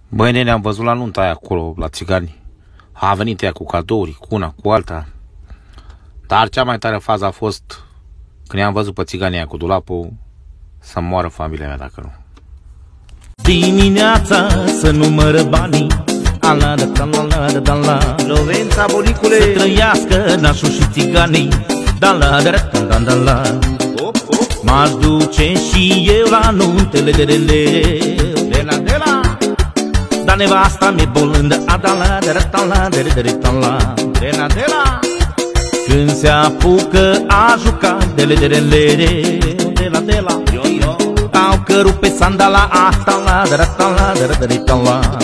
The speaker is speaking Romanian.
Băi, nene, am văzut la nunta aia acolo, la țigani. A venit ea cu cadouri, cu una, cu alta. Dar cea mai tare fază a fost când i-am văzut pe țiganii aia cu dulapul, să moară familia mea dacă nu. Dimineața să numără banii, ala da da la da da la. Lovența, bunicule! Să trăiască nașul și țiganii, da la da da da da la. M-aș duce și eu la nuntele de la. Dar nevasta mi-e bolândă, a da la da da la de la. Când se apucă a juca de la. Au cărut pe sandala, asta la da da la.